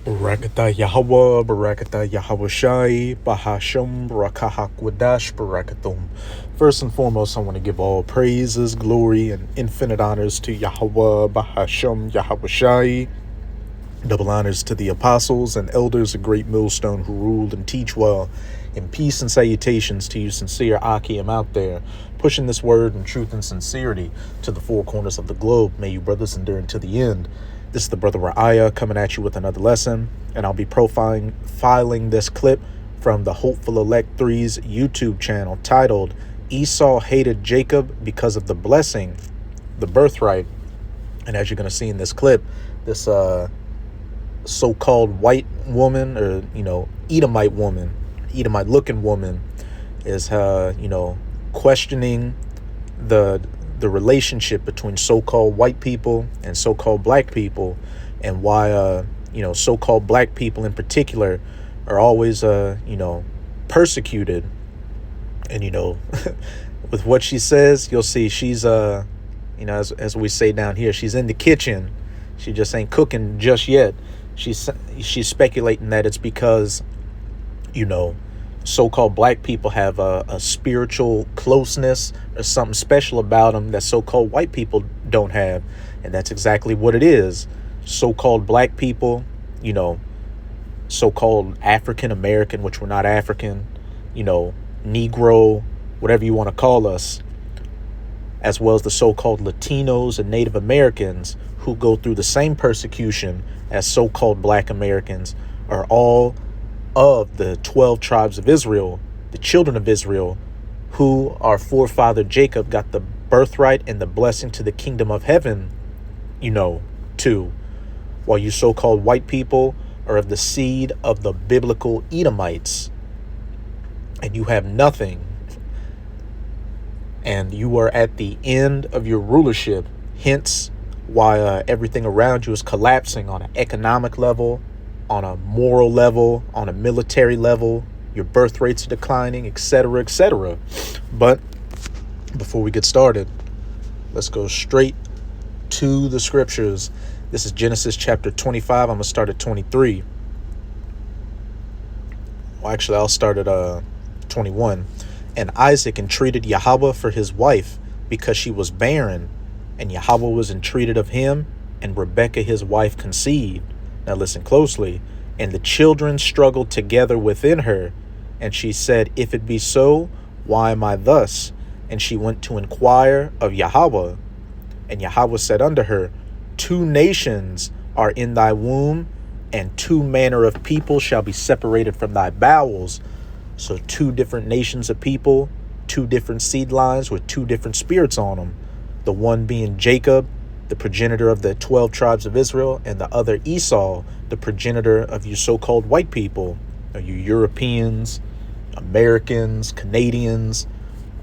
Barakatah Yahweh, Barakatah Yahweh Shai, Bahasham, Barakahak Wadash, Barakathum. First and foremost, I want to give all praises, glory, and infinite honors to Yahweh, Bahasham, Yahweh Shai. Double honors to the apostles and elders of Great Millstone who ruled and teach well. And peace and salutations to you sincere Akim out there, pushing this word in truth and sincerity to the four corners of the globe. May you brothers endure until the end. This is the brother Ra'aya coming at you with another lesson, and I'll be filing this clip from the Hopeful Elect 3's YouTube channel titled Esau Hated Jacob Because of the Blessing, the Birthright. And as you're going to see in this clip, this so-called white woman, or Edomite woman, Edomite looking woman, is questioning the relationship between so-called white people and so-called black people, and why so-called black people in particular are always persecuted. And with what she says, you'll see she's as we say down here, she's in the kitchen. She just ain't cooking just yet. She's speculating that it's because so-called black people have a spiritual closeness or something special about them that so-called white people don't have. And that's exactly what it is. So-called black people, so-called African American, which we're not African, Negro, whatever you want to call us, as well as the so-called Latinos and Native Americans who go through the same persecution as so-called black Americans, are all of the 12 tribes of Israel, the children of Israel, who our forefather Jacob got the birthright and the blessing to the kingdom of heaven, too. While you so-called white people are of the seed of the biblical Edomites, and you have nothing, and you are at the end of your rulership, hence why everything around you is collapsing on an economic level, on a moral level, on a military level. Your birth rates are declining, etc., etc. But before we get started, let's go straight to the scriptures. This is Genesis chapter 25. I'm going to start at 23. Well, actually, I'll start at 21. And Isaac entreated Yahweh for his wife because she was barren, and Yahweh was entreated of him, and Rebekah his wife conceived. Now listen closely. And the children struggled together within her, and she said, If it be so, why am I thus? And she went to inquire of Yahweh. And Yahweh said unto her, 2 nations are in thy womb, and 2 manner of people shall be separated from thy bowels. So 2 different nations of people, 2 different seed lines with 2 different spirits on them. The one being Jacob, the progenitor of the 12 tribes of Israel, and the other Esau, the progenitor of you so-called white people, you Europeans, Americans, Canadians,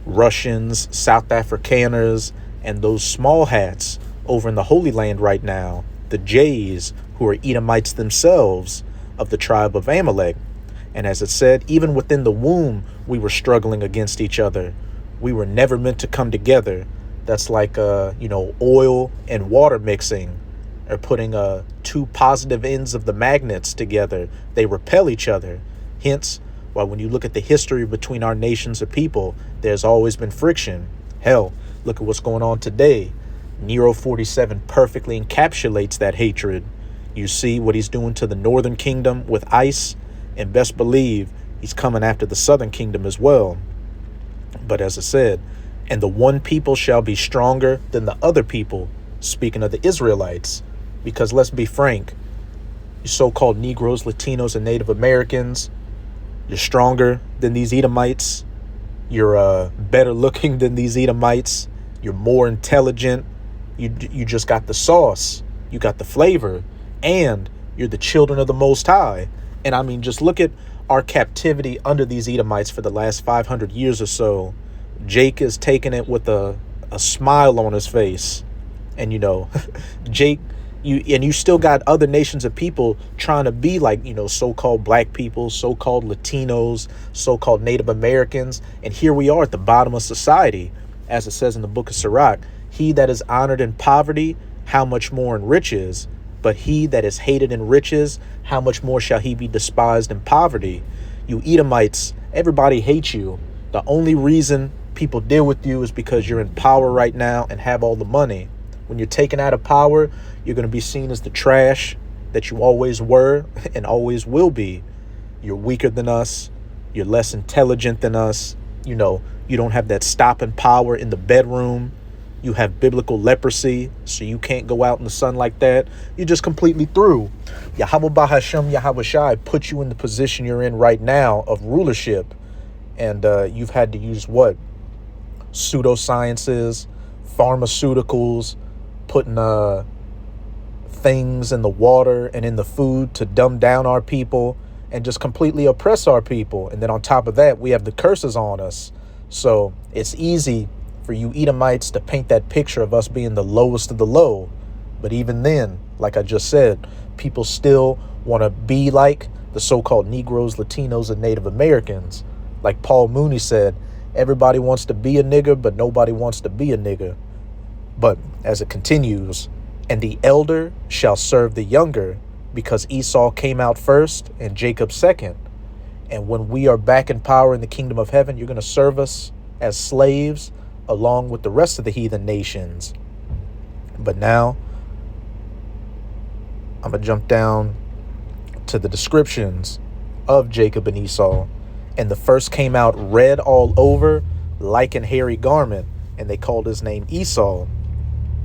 Russians, South Afrikaners, and those small hats over in the Holy Land right now, the Jays, who are Edomites themselves, of the tribe of Amalek. And as it said, even within the womb, we were struggling against each other. We were never meant to come together. That's like, oil and water mixing, or putting 2 positive ends of the magnets together. They repel each other. Hence, why when you look at the history between our nations of people, there's always been friction. Hell, look at what's going on today. Nero 47 perfectly encapsulates that hatred. You see what he's doing to the northern kingdom with ICE, and best believe he's coming after the southern kingdom as well. But as I said, and the one people shall be stronger than the other people, speaking of the Israelites. Because let's be frank, you so-called Negroes, Latinos, and Native Americans, you're stronger than these Edomites. You're better looking than these Edomites. You're more intelligent. You just got the sauce. You got the flavor. And you're the children of the Most High. And I mean, just look at our captivity under these Edomites for the last 500 years or so. Jake is taking it with a smile on his face. And, Jake, you still got other nations of people trying to be like, so-called black people, so-called Latinos, so-called Native Americans. And here we are at the bottom of society. As it says in the book of Sirach, he that is honored in poverty, how much more in riches. But he that is hated in riches, how much more shall he be despised in poverty? You Edomites, everybody hates you. The only reason people deal with you is because you're in power right now and have all the money. When you're taken out of power, you're going to be seen as the trash that you always were and always will be. You're weaker than us. You're less intelligent than us. You don't have that stopping power in the bedroom. You have biblical leprosy, so you can't go out in the sun like that. You're just completely through. Yahweh Bahashem Yahweh Shai put you in the position you're in right now of rulership. And you've had to use what? Pseudosciences, pharmaceuticals, putting things in the water and in the food to dumb down our people and just completely oppress our people. And then on top of that, we have the curses on us. So it's easy for you Edomites to paint that picture of us being the lowest of the low. But even then, like I just said, people still want to be like the so-called Negroes, Latinos, and Native Americans. Like Paul Mooney said, everybody wants to be a nigger, but nobody wants to be a nigger. But as it continues, and the elder shall serve the younger, because Esau came out first and Jacob second. And when we are back in power in the kingdom of heaven, you're going to serve us as slaves along with the rest of the heathen nations. But now I'm going to jump down to the descriptions of Jacob and Esau. And the first came out red all over, like an hairy garment, and they called his name Esau.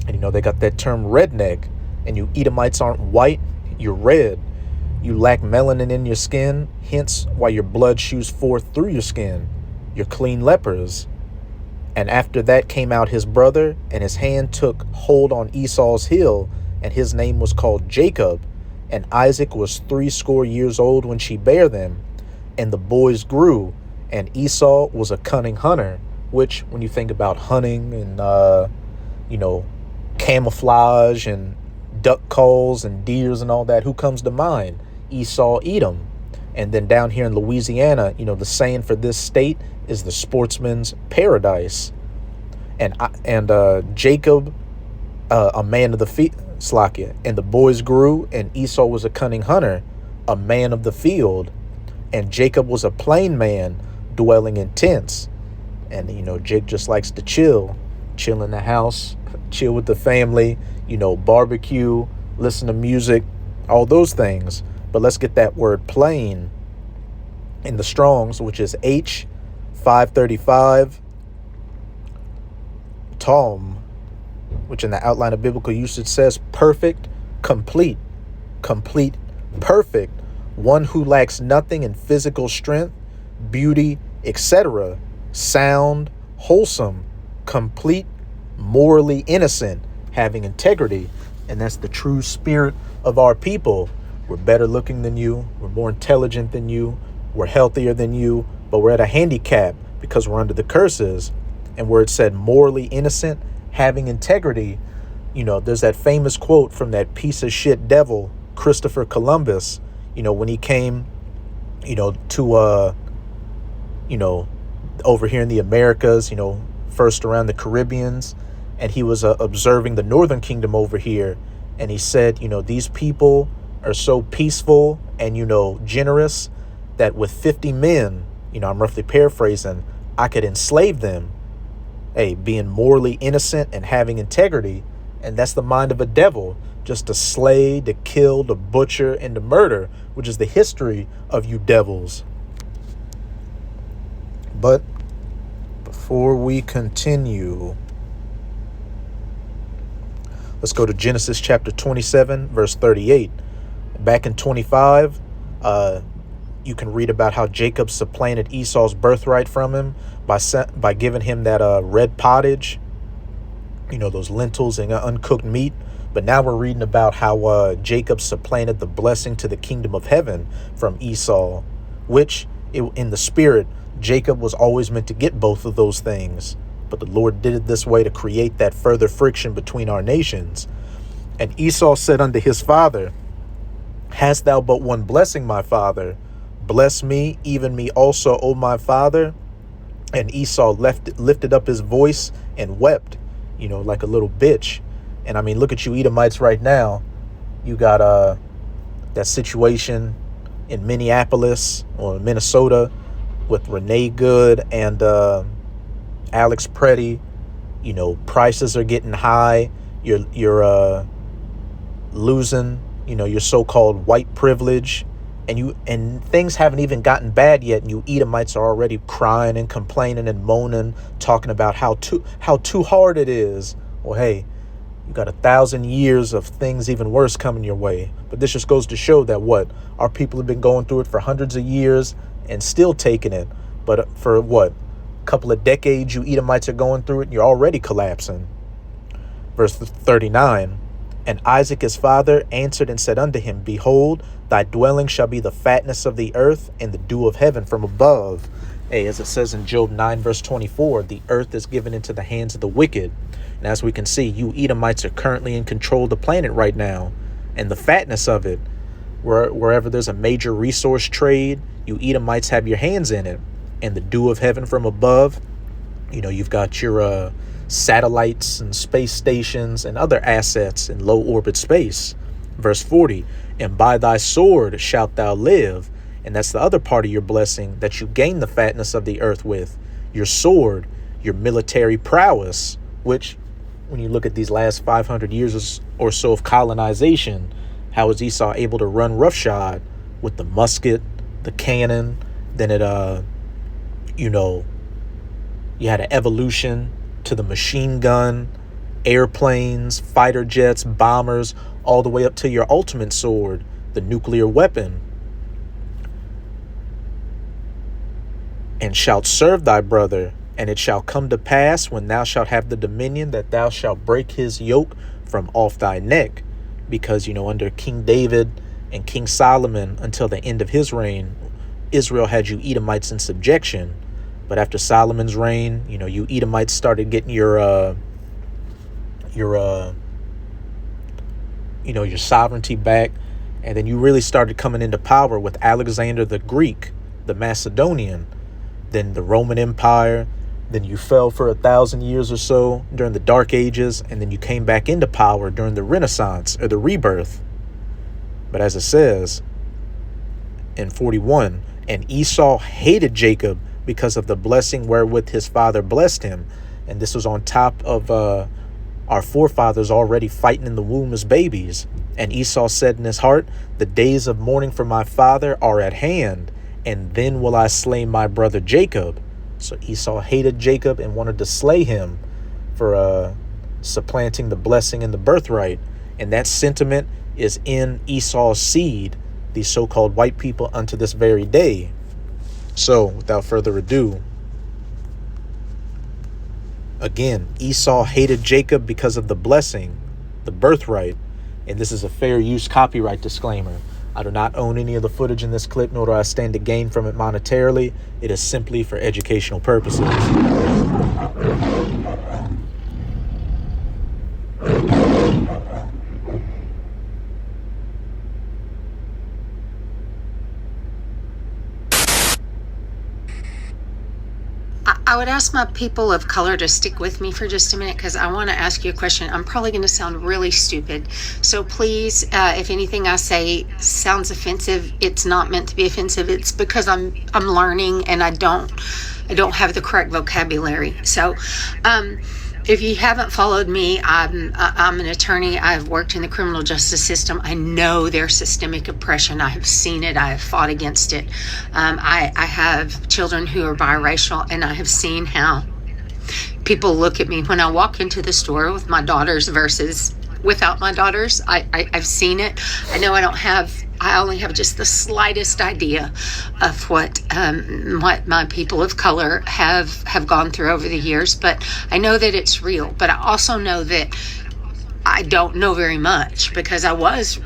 And they got that term redneck. And you Edomites aren't white, you're red. You lack melanin in your skin, hence why your blood shoots forth through your skin. You're clean lepers. And after that came out his brother, and his hand took hold on Esau's heel, and his name was called Jacob. And Isaac was 80 years old when she bare them. And the boys grew, and Esau was a cunning hunter, which when you think about hunting and, camouflage and duck calls and deers and all that, who comes to mind? Esau, Edom. And then down here in Louisiana, the saying for this state is the sportsman's paradise. And Jacob, a man of the field, Slakia. And the boys grew, and Esau was a cunning hunter, a man of the field. And Jacob was a plain man, dwelling in tents. And, Jake just likes to chill in the house, chill with the family, barbecue, listen to music, all those things. But let's get that word plain in the Strongs, which is H535 Tom, which in the outline of biblical usage says perfect, complete, perfect, one who lacks nothing in physical strength, beauty, etc., sound, wholesome, complete, morally innocent, having integrity. And that's the true spirit of our people. We're better looking than you. We're more intelligent than you. We're healthier than you. But we're at a handicap because we're under the curses. And where it said morally innocent, having integrity, there's that famous quote from that piece of shit devil, Christopher Columbus, when he came, to, over here in the Americas, first around the Caribbeans, and he was observing the Northern Kingdom over here. And he said, these people are so peaceful and, generous that with 50 men, I'm roughly paraphrasing, I could enslave them. Hey, being morally innocent and having integrity. And that's the mind of a devil, just to slay, to kill, to butcher, and to murder, which is the history of you devils. But before we continue, let's go to Genesis chapter 27, verse 38. Back in 25, you can read about how Jacob supplanted Esau's birthright from him by giving him that red pottage, those lentils and uncooked meat. But now we're reading about how Jacob supplanted the blessing to the kingdom of heaven from Esau, which in the spirit, Jacob was always meant to get both of those things. But the Lord did it this way to create that further friction between our nations. And Esau said unto his father, hast thou but one blessing, my father? Bless me, even me also, O my father. And Esau lifted up his voice and wept, like a little bitch. And I mean, look at you Edomites right now. You got that situation in Minneapolis or Minnesota with Renee Good and Alex Preddy. You know, prices are getting high. You're losing, you know, your so-called white privilege, and things haven't even gotten bad yet, and you Edomites are already crying and complaining and moaning, talking about how too hard it is. Well, hey, you got 1,000 years of things even worse coming your way. But this just goes to show that what our people have been going through it for hundreds of years and still taking it. But for what, a couple of decades, you Edomites are going through it, and you're already collapsing. Verse 39. And Isaac his father answered and said unto him, Behold, thy dwelling shall be the fatness of the earth and the dew of heaven from above. Hey, as it says in Job 9, verse 24, the earth is given into the hands of the wicked. And as we can see, you Edomites are currently in control of the planet right now. And the fatness of it, wherever there's a major resource trade, you Edomites have your hands in it. And the dew of heaven from above, you know, you've got your satellites and space stations and other assets in low orbit space. Verse 40, and by thy sword shalt thou live. And that's the other part of your blessing that you gain the fatness of the earth with. Your sword, your military prowess, which when you look at these last 500 years or so of colonization, how is Esau able to run roughshod with the musket, the cannon? Then you had an evolution to the machine gun, airplanes, fighter jets, bombers, all the way up to your ultimate sword, the nuclear weapon. And shalt serve thy brother, and it shall come to pass when thou shalt have the dominion that thou shalt break his yoke from off thy neck. Because, under King David and King Solomon, until the end of his reign, Israel had you Edomites in subjection. But after Solomon's reign, you Edomites started getting your sovereignty back. And then you really started coming into power with Alexander the Greek, the Macedonian, then the Roman Empire. Then you fell for 1,000 years or so during the Dark Ages. And then you came back into power during the Renaissance or the Rebirth. But as it says in 41, and Esau hated Jacob because of the blessing wherewith his father blessed him. And this was on top of our forefathers already fighting in the womb as babies. And Esau said in his heart, the days of mourning for my father are at hand, and then will I slay my brother Jacob. So Esau hated Jacob and wanted to slay him for supplanting the blessing and the birthright. And that sentiment is in Esau's seed, these so-called white people, unto this very day. So, without further ado, again, Esau hated Jacob because of the blessing, the birthright, and this is a fair use copyright disclaimer. I do not own any of the footage in this clip, nor do I stand to gain from it monetarily. It is simply for educational purposes. I would ask my people of color to stick with me for just a minute because I want to ask you a question. I'm probably going to sound really stupid. So please, if anything I say sounds offensive, it's not meant to be offensive. It's because I'm learning and I don't have the correct vocabulary. So, if you haven't followed me, I'm an attorney. I've worked in the criminal justice system. I know there's systemic oppression. I have seen it. I have fought against it. I have children who are biracial, and I have seen how people look at me when I walk into the store with my daughters versus without my daughters. I've seen it. I know I only have just the slightest idea of what my people of color have gone through over the years, but I know that it's real. But I also know that I don't know very much because I was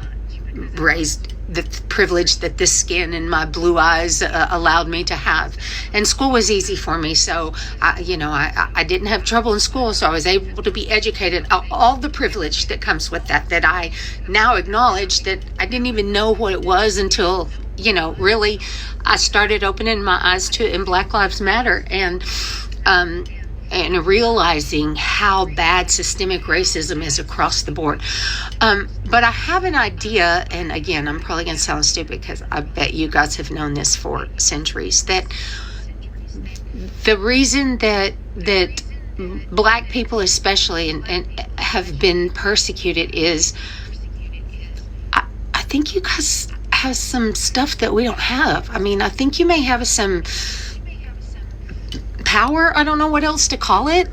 raised the privilege that this skin and my blue eyes allowed me to have. And school was easy for me. So, I didn't have trouble in school. So I was able to be educated. All the privilege that comes with that I now acknowledge that I didn't even know what it was until, really I started opening my eyes to it in Black Lives Matter. And and realizing how bad systemic racism is across the board. But I have an idea, and again, I'm probably going to sound stupid because I bet you guys have known this for centuries, that the reason that black people especially and have been persecuted is I think you guys have some stuff that we don't have. I mean, I think you may have some power. I don't know what else to call it.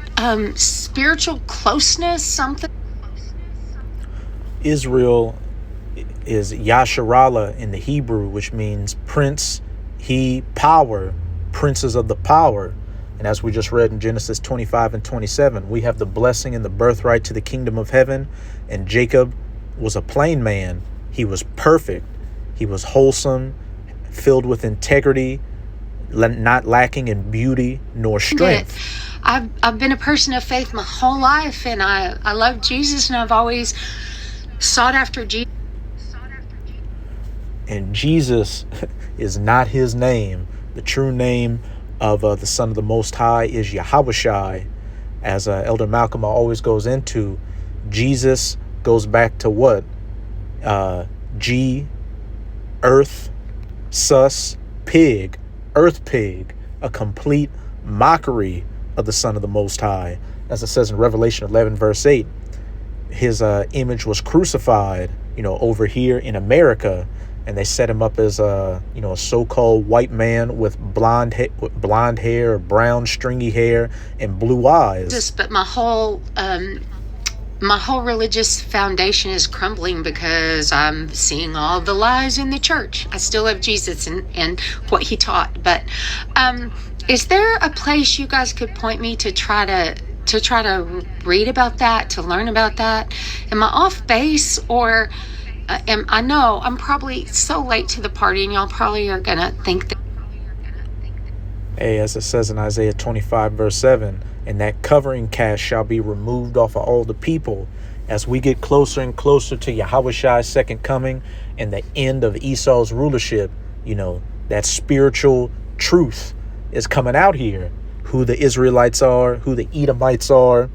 Spiritual closeness, something. Israel is Yasharallah in the Hebrew, which means prince, he, power, princes of the power. And as we just read in Genesis 25 and 27, we have the blessing and the birthright to the kingdom of heaven. And Jacob was a plain man. He was perfect. He was wholesome, filled with integrity, not lacking in beauty nor strength. I've been a person of faith my whole life, and I love Jesus, and I've always sought after Jesus. And Jesus is not his name. The true name of the Son of the Most High is Yahweh. As Elder Malcolm always goes into, Jesus goes back to what? G, earth, sus, pig, earth pig, a complete mockery of the Son of the Most High. As it says in Revelation 11, verse 8, his image was crucified, over here in America, and they set him up as a so-called white man with blonde hair, brown stringy hair, and blue eyes. But my whole religious foundation is crumbling because I'm seeing all the lies in the church. I still love Jesus and what he taught, but is there a place you guys could point me to try to read about that, to learn about that? Am I off base, or I know I'm probably so late to the party, and y'all probably are gonna think that. Hey, as it says in Isaiah 25, verse 7, and that covering cast shall be removed off of all the people. As we get closer and closer to Yahweh's second coming and the end of Esau's rulership, that spiritual truth is coming out here. Who the Israelites are, who the Edomites are,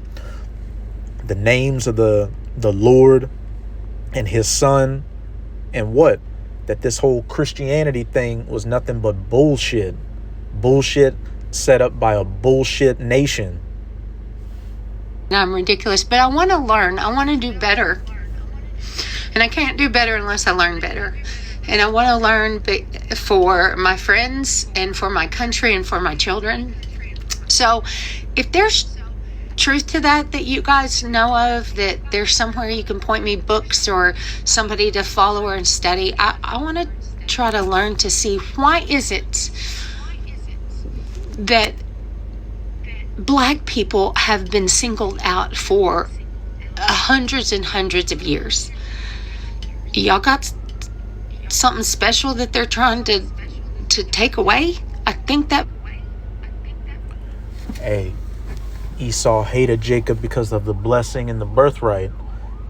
the names of the Lord and his son, and what? That this whole Christianity thing was nothing but bullshit. Bullshit set up by a bullshit nation. I'm ridiculous, but I want to learn. I want to do better. And I can't do better unless I learn better. And I want to learn for my friends and for my country and for my children. So if there's truth to that you guys know of, that there's somewhere you can point me books or somebody to follow or study, I want to try to learn to see, why is it that black people have been singled out for hundreds and hundreds of years? Y'all got something special that they're trying to take away? I think that. Hey, Esau hated Jacob because of the blessing and the birthright.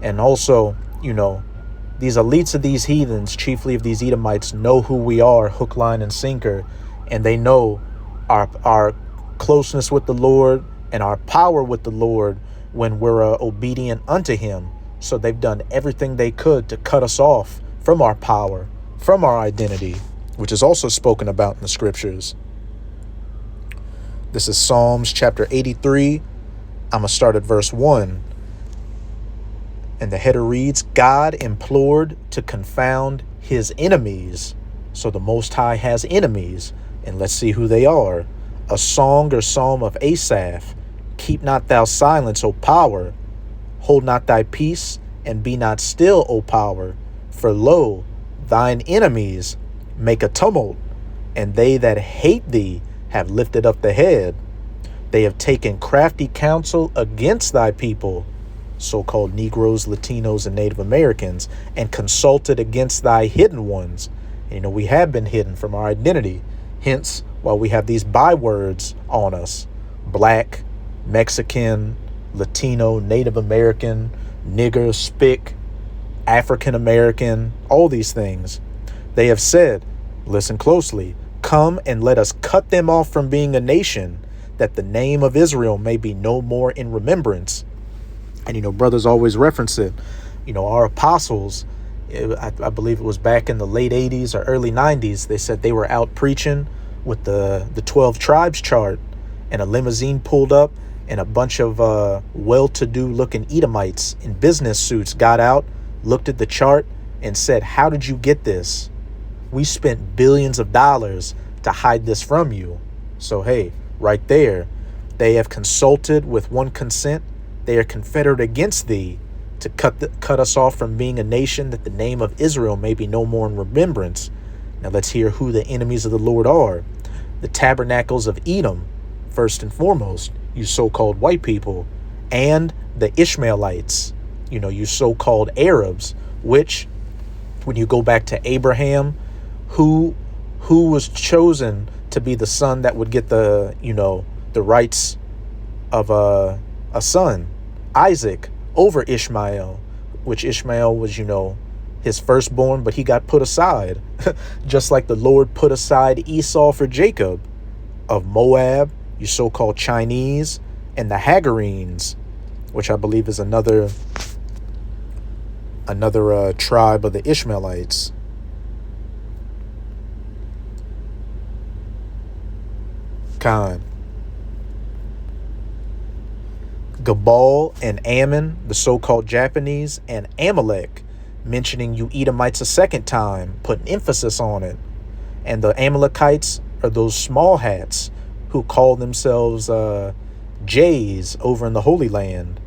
And also, these elites of these heathens, chiefly of these Edomites, know who we are, hook, line, and sinker. And they know our closeness with the Lord and our power with the Lord when we're obedient unto him. So they've done everything they could to cut us off from our power, from our identity, which is also spoken about in the scriptures. This is Psalms chapter 83. I'm going to start at verse 1. And the header reads, God implored to confound his enemies. So the Most High has enemies. And let's see who they are. A song or psalm of Asaph. Keep not thou silence, O power. Hold not thy peace, and be not still, O power. For lo, thine enemies make a tumult, and they that hate thee have lifted up the head. They have taken crafty counsel against thy people, so-called Negroes, Latinos, and Native Americans, and consulted against thy hidden ones. And, we have been hidden from our identity. Hence, why we have these bywords on us: black, Mexican, Latino, Native American, nigger, spick, African American, all these things. They have said, listen closely, come and let us cut them off from being a nation, that the name of Israel may be no more in remembrance. And, brothers always reference it. Our apostles, I believe it was back in the late 80s or early 90s, they said they were out preaching with the 12 tribes chart, and a limousine pulled up, and a bunch of well-to-do looking Edomites in business suits got out, looked at the chart, and said, "How did you get this? We spent billions of dollars to hide this from you." So, hey, right there, they have consulted with one consent. They are confederate against thee to cut us off from being a nation, that the name of Israel may be no more in remembrance. Now let's hear who the enemies of the Lord are. The tabernacles of Edom, first and foremost, you so-called white people, and the Ishmaelites, you so-called Arabs, which, when you go back to Abraham, who was chosen to be the son that would get the rights of a son, Isaac, over Ishmael, which Ishmael was, his firstborn, but he got put aside, just like the Lord put aside Esau for Jacob. Of Moab, you so-called Chinese, and the Hagarenes, which I believe is another tribe of the Ishmaelites. Khan. Gabal and Ammon, the so-called Japanese, and Amalek, mentioning you Edomites a second time, putting emphasis on it. And the Amalekites are those small hats who call themselves Jays over in the Holy Land.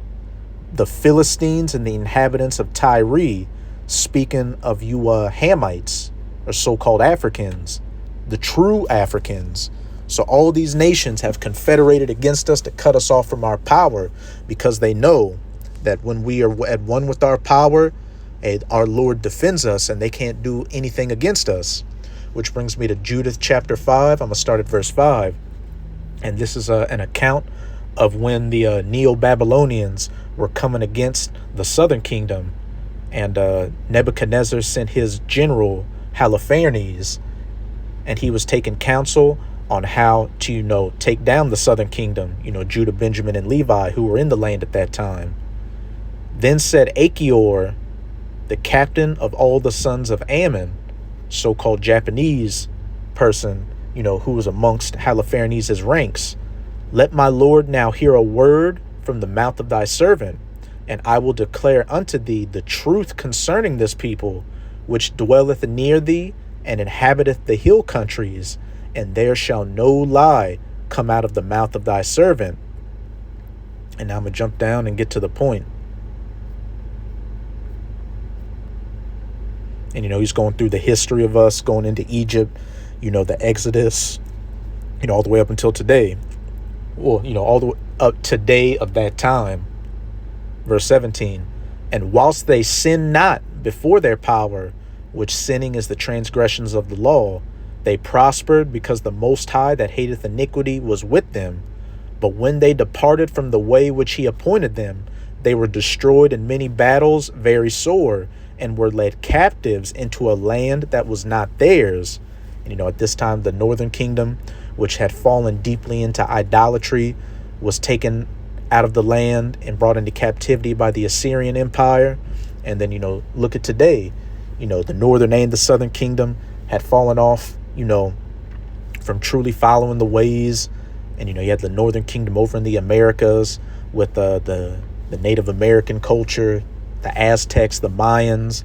The Philistines and the inhabitants of Tyre, speaking of you Hamites, or so-called Africans, the true Africans. So all these nations have confederated against us to cut us off from our power, because they know that when we are at one with our power, our Lord defends us and they can't do anything against us. Which brings me to Judith chapter 5. I'm going to start at verse 5. And this is an account of when the Neo-Babylonians were coming against the southern kingdom. And Nebuchadnezzar sent his general Halifanes, and he was taking counsel on how to, take down the southern kingdom, Judah, Benjamin, and Levi, who were in the land at that time. Then said Achior, the captain of all the sons of Ammon, so-called Japanese person, who was amongst Halifanes' ranks, "Let my lord now hear a word from the mouth of thy servant, and I will declare unto thee the truth concerning this people, which dwelleth near thee, and inhabiteth the hill countries, and there shall no lie come out of the mouth of thy servant." And now I'm going to jump down and get to the point. And, he's going through the history of us going into Egypt, the Exodus, all the way up until today. Well, all the way up today of that time. Verse 17, "And whilst they sin not before their power, which sinning is the transgressions of the law, they prospered, because the Most High that hateth iniquity was with them. But when they departed from the way which he appointed them, they were destroyed in many battles very sore, and were led captives into a land that was not theirs." And, at this time, the northern kingdom, which had fallen deeply into idolatry, was taken out of the land and brought into captivity by the Assyrian Empire. And then, look at today, the northern and the southern kingdom had fallen off, from truly following the ways. And, you had the northern kingdom over in the Americas with the Native American culture, the Aztecs, the Mayans,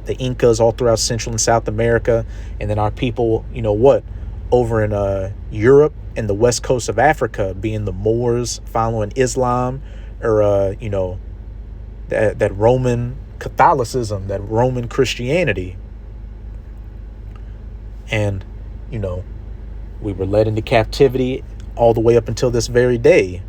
the Incas all throughout Central and South America. And then our people, over in Europe and the west coast of Africa, being the Moors following Islam, or, that Roman Catholicism, that Roman Christianity. And, we were led into captivity all the way up until this very day.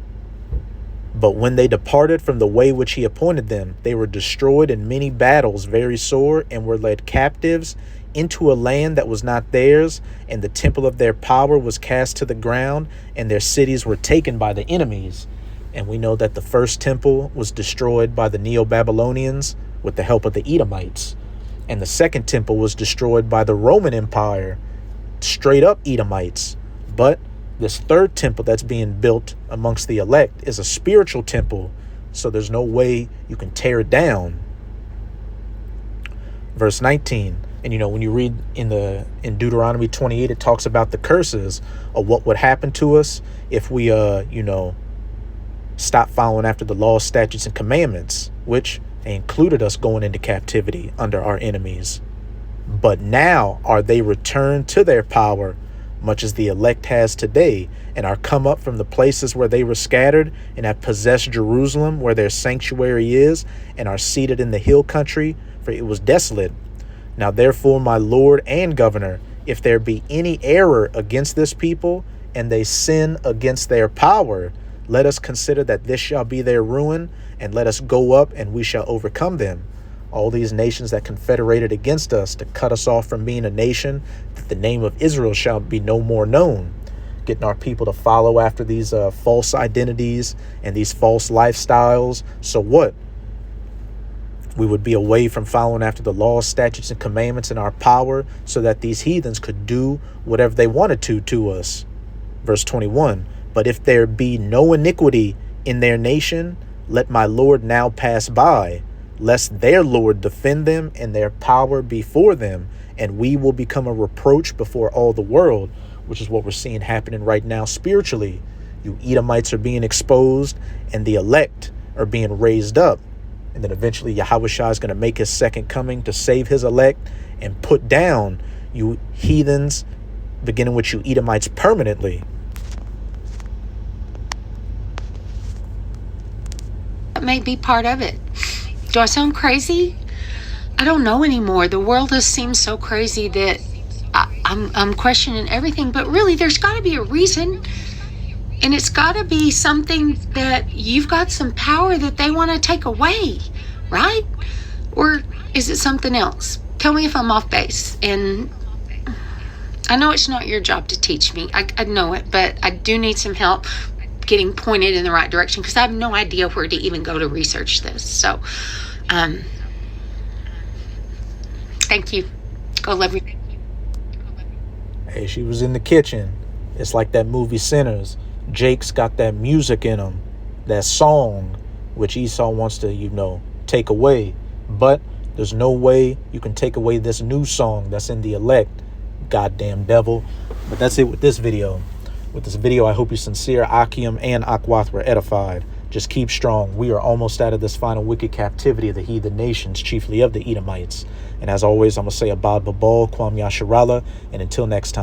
"But when they departed from the way which he appointed them, they were destroyed in many battles very sore, and were led captives into a land that was not theirs, and the temple of their power was cast to the ground, and their cities were taken by the enemies." And we know that the first temple was destroyed by the Neo-Babylonians with the help of the Edomites. And the second temple was destroyed by the Roman Empire, straight up Edomites. But This third temple that's being built amongst the elect is a spiritual temple, so there's no way you can tear it down. Verse 19, and when you read in Deuteronomy 28, it talks about the curses of what would happen to us if we stop following after the laws, statutes, and commandments, which included us going into captivity under our enemies. But now are they returned to their power, much as the elect has today, and are come up from the places where they were scattered, and have possessed Jerusalem, where their sanctuary is, and are seated in the hill country, for it was desolate. Now therefore, my Lord and Governor, if there be any error against this people, and they sin against their power, let us consider that this shall be their ruin, and let us go up, and we shall overcome them. All these nations that confederated against us to cut us off from being a nation, that the name of Israel shall be no more known. Getting our people to follow after these false identities and these false lifestyles. So what? We would be away from following after the laws, statutes, and commandments in our power, so that these heathens could do whatever they wanted to us. Verse 21, but if there be no iniquity in their nation, let my Lord now pass by, lest their Lord defend them and their power before them, and we will become a reproach before all the world, which is what we're seeing happening right now spiritually. You Edomites are being exposed, and the elect are being raised up. And then eventually Yahushua is going to make his second coming to save his elect and put down you heathens, beginning with you Edomites, permanently. That may be part of it. Do I sound crazy? I don't know anymore. The world has seemed so crazy that I'm questioning everything. But really, there's got to be a reason. And it's got to be something that you've got some power that they want to take away, right? Or is it something else? Tell me if I'm off base. And I know it's not your job to teach me. I know it, but I do need some help getting pointed in the right direction, because I have no idea where to even go to research this. So, thank you. Go love you. Hey, she was in the kitchen. It's like that movie Sinners. Jake's got that music in him, that song, which Esau wants to, take away. But there's no way you can take away this new song that's in the elect, goddamn devil. But that's it with this video. With this video, I hope you sincere, Akim and Akwath were edified. Just keep strong. We are almost out of this final wicked captivity of the heathen nations, chiefly of the Edomites. And as always, I'm going to say Abad Babal, Kwam Yasharala, and until next time.